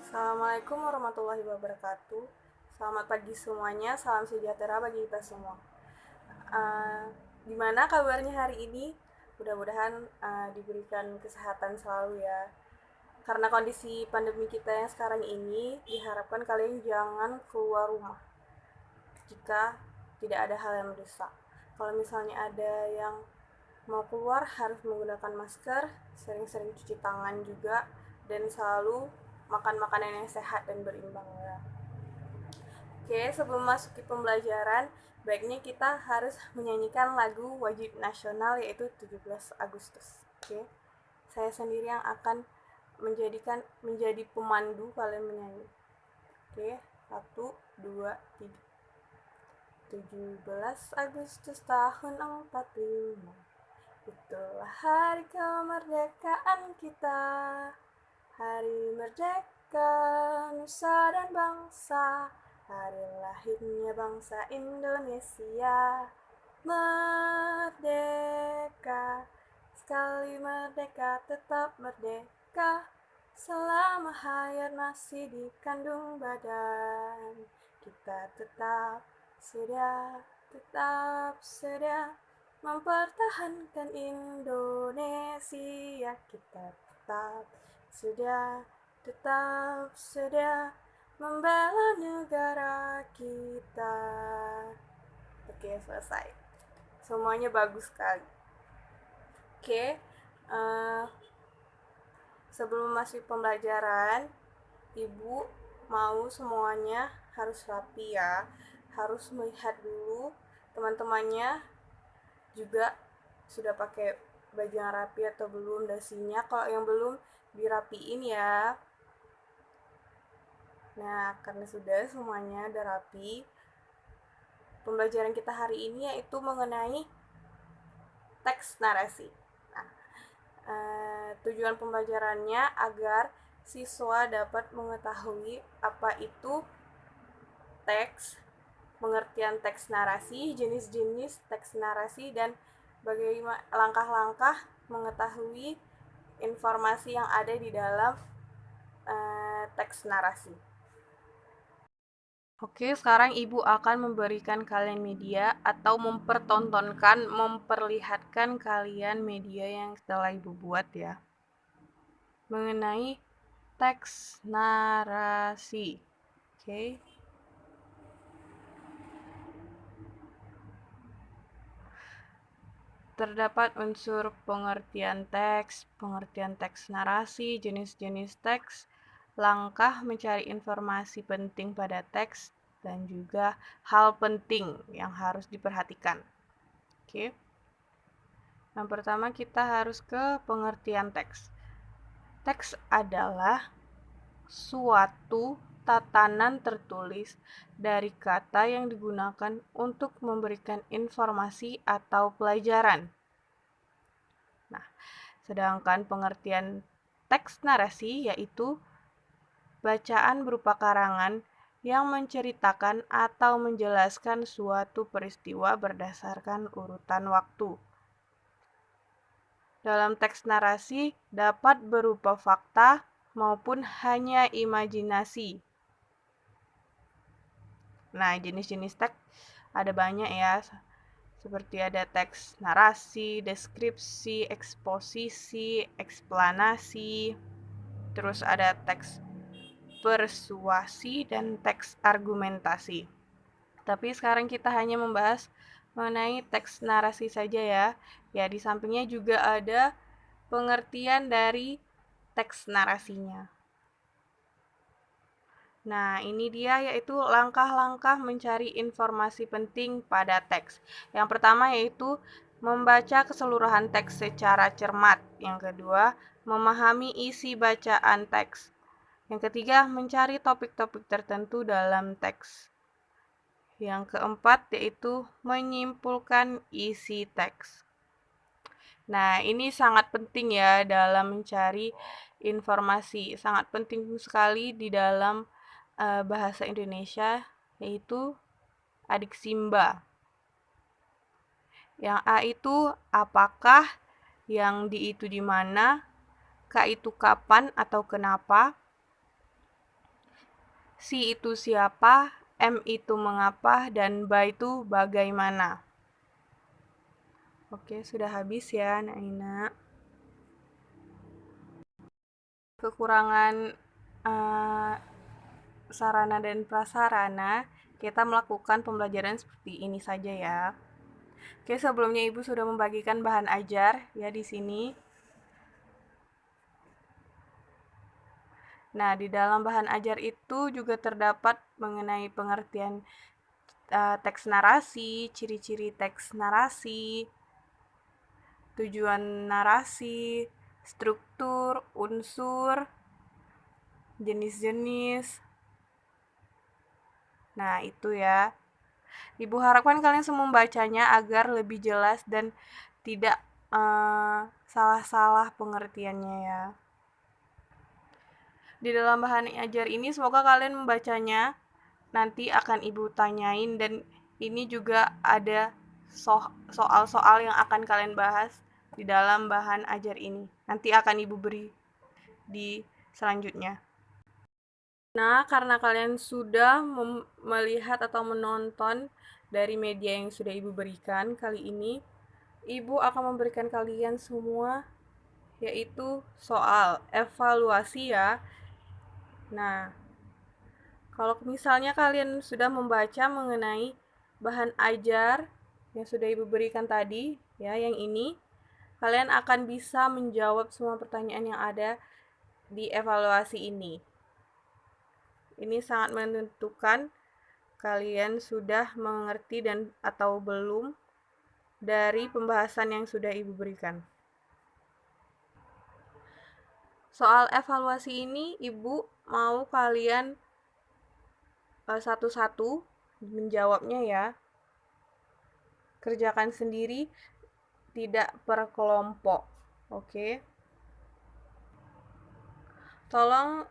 Assalamualaikum warahmatullahi wabarakatuh. Selamat pagi semuanya, salam sejahtera bagi kita semua. Uh, Gimana kabarnya hari ini? Mudah-mudahan diberikan kesehatan selalu ya. Karena kondisi pandemi kita yang sekarang ini, diharapkan kalian jangan keluar rumah jika tidak ada hal yang mendesak. Kalau misalnya ada yang mau keluar harus menggunakan masker, sering-sering cuci tangan juga, dan selalu makan makanan yang sehat dan berimbang ya. Oke, sebelum masuk ke pembelajaran, baiknya kita harus menyanyikan lagu wajib nasional yaitu 17 Agustus. Oke. Saya sendiri yang akan menjadi pemandu kalian menyanyi. Oke, 1, 2, 3. 17 Agustus tahun 45. Itulah hari kemerdekaan kita. Hari merdeka nusa dan bangsa. Hari lahirnya bangsa Indonesia. Merdeka, sekali merdeka tetap merdeka. Selama hayat masih dikandung badan, kita tetap sedia mempertahankan Indonesia. Kita tetap sedia membela negara kita. Oke, selesai. Semuanya bagus sekali. Oke, sebelum masuk pembelajaran, Ibu mau semuanya harus rapi ya. Harus melihat dulu teman-temannya juga sudah pakai baju yang rapi atau belum dasinya. Kalau yang belum, dirapiin ya. Nah, karena sudah semuanya udah rapi, pembelajaran kita hari ini yaitu mengenai teks narasi. Nah, tujuan pembelajarannya agar siswa dapat mengetahui apa itu teks, pengertian teks narasi, jenis-jenis teks narasi, dan bagaimana langkah-langkah mengetahui informasi yang ada di dalam teks narasi. Oke, sekarang Ibu akan memberikan kalian media atau memperlihatkan kalian media yang telah Ibu buat ya. Mengenai teks narasi. Oke. Terdapat unsur pengertian teks narasi, jenis-jenis teks, langkah mencari informasi penting pada teks, dan juga hal penting yang harus diperhatikan. Oke. Yang pertama kita harus ke pengertian teks. Teks adalah suatu tatanan tertulis dari kata yang digunakan untuk memberikan informasi atau pelajaran. Nah, sedangkan pengertian teks narasi yaitu bacaan berupa karangan yang menceritakan atau menjelaskan suatu peristiwa berdasarkan urutan waktu. Dalam teks narasi dapat berupa fakta maupun hanya imajinasi. Nah, jenis-jenis teks ada banyak ya, seperti ada teks narasi, deskripsi, eksposisi, eksplanasi, terus ada teks persuasi, dan teks argumentasi. Tapi sekarang kita hanya membahas mengenai teks narasi saja ya. Ya, di sampingnya juga ada pengertian dari teks narasinya. Nah, ini dia yaitu langkah-langkah mencari informasi penting pada teks. Yang pertama yaitu membaca keseluruhan teks secara cermat. Yang kedua, memahami isi bacaan teks. Yang ketiga, mencari topik-topik tertentu dalam teks. Yang keempat yaitu menyimpulkan isi teks. Nah, ini sangat penting ya dalam mencari informasi. Sangat penting sekali di dalam bahasa Indonesia, yaitu adik Simba. Yang A itu apakah, yang di itu di mana, K itu kapan atau kenapa, Si itu siapa, M itu mengapa, dan ba itu bagaimana. Oke, sudah habis ya, Naina. Kekurangan uh, sarana dan prasarana, kita melakukan pembelajaran seperti ini saja ya. Oke, sebelumnya Ibu sudah membagikan bahan ajar ya di sini. Nah, di dalam bahan ajar itu juga terdapat mengenai pengertian teks narasi, ciri-ciri teks narasi, tujuan narasi, struktur, unsur, jenis-jenis. Nah, itu ya. Ibu harapkan kalian semua membacanya agar lebih jelas dan tidak salah-salah pengertiannya ya. Di dalam bahan ajar ini semoga kalian membacanya, nanti akan Ibu tanyain, dan ini juga ada soal-soal yang akan kalian bahas di dalam bahan ajar ini. Nanti akan Ibu beri di selanjutnya. Nah, karena kalian sudah melihat atau menonton dari media yang sudah Ibu berikan kali ini, Ibu akan memberikan kalian semua yaitu soal evaluasi ya. Nah, kalau misalnya kalian sudah membaca mengenai bahan ajar yang sudah Ibu berikan tadi, ya, yang ini, kalian akan bisa menjawab semua pertanyaan yang ada di evaluasi ini. Ini sangat menentukan kalian sudah mengerti dan atau belum dari pembahasan yang sudah Ibu berikan. Soal evaluasi ini Ibu mau kalian satu-satu menjawabnya ya. Kerjakan sendiri, tidak per kelompok. Oke. Tolong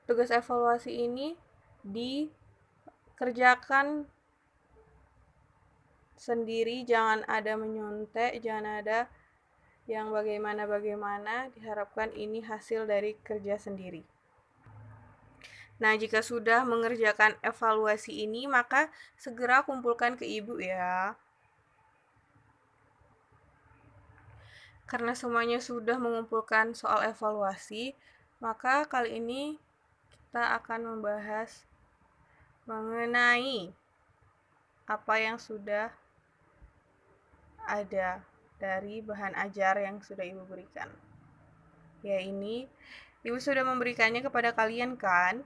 tugas evaluasi ini dikerjakan sendiri, jangan ada menyontek, jangan ada yang bagaimana-bagaimana. Diharapkan ini hasil dari kerja sendiri. Nah, jika sudah mengerjakan evaluasi ini, maka segera kumpulkan ke Ibu ya. Karena semuanya sudah mengumpulkan soal evaluasi, maka kali ini kita akan membahas mengenai apa yang sudah ada dari bahan ajar yang sudah Ibu berikan. Ya, ini Ibu sudah memberikannya kepada kalian kan?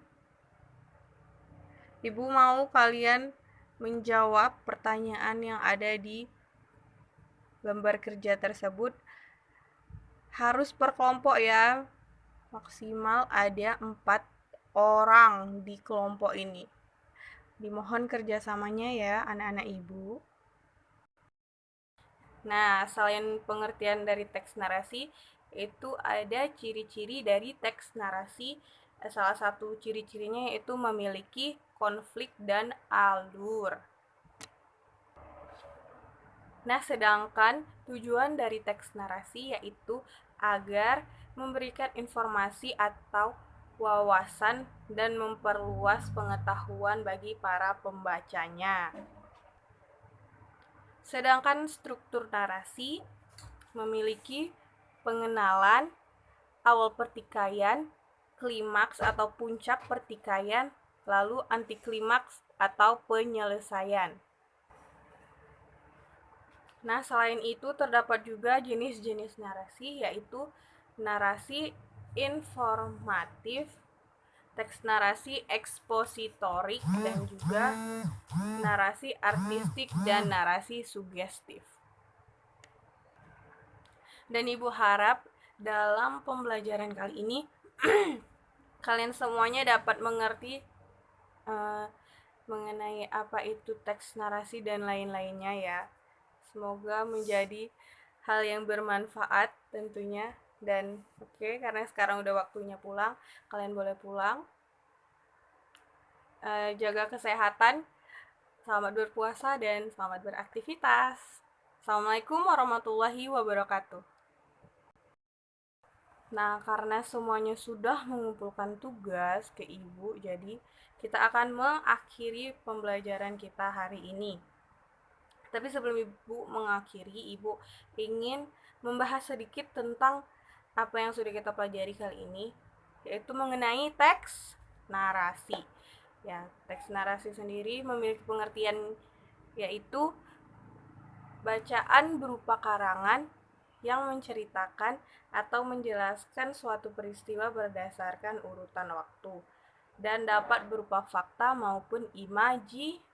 Ibu mau kalian menjawab pertanyaan yang ada di lembar kerja tersebut. Harus per kelompok ya. Maksimal ada 4 orang di kelompok ini. Dimohon kerjasamanya ya anak-anak Ibu. Nah, selain pengertian dari teks narasi, itu ada ciri-ciri dari teks narasi. Salah satu ciri-cirinya yaitu memiliki konflik dan alur. Nah, sedangkan tujuan dari teks narasi yaitu agar memberikan informasi atau wawasan dan memperluas pengetahuan bagi para pembacanya. Sedangkan struktur narasi memiliki pengenalan, awal pertikaian, klimaks atau puncak pertikaian, lalu antiklimaks atau penyelesaian. Nah, selain itu terdapat juga jenis-jenis narasi, yaitu narasi informatif, teks narasi ekspositorik, dan juga narasi artistik dan narasi sugestif. Dan Ibu harap dalam pembelajaran kali ini kalian semuanya dapat mengerti mengenai apa itu teks narasi dan lain-lainnya ya. Semoga menjadi hal yang bermanfaat tentunya. Dan oke, karena sekarang udah waktunya pulang, kalian boleh pulang. Jaga kesehatan, selamat berpuasa, dan selamat beraktivitas. Assalamualaikum warahmatullahi wabarakatuh. Nah, karena semuanya sudah mengumpulkan tugas ke Ibu, jadi kita akan mengakhiri pembelajaran kita hari ini. Tapi sebelum Ibu mengakhiri, Ibu ingin membahas sedikit tentang apa yang sudah kita pelajari kali ini, yaitu mengenai teks narasi. Ya, teks narasi sendiri memiliki pengertian yaitu bacaan berupa karangan yang menceritakan atau menjelaskan suatu peristiwa berdasarkan urutan waktu dan dapat berupa fakta maupun imajinasi.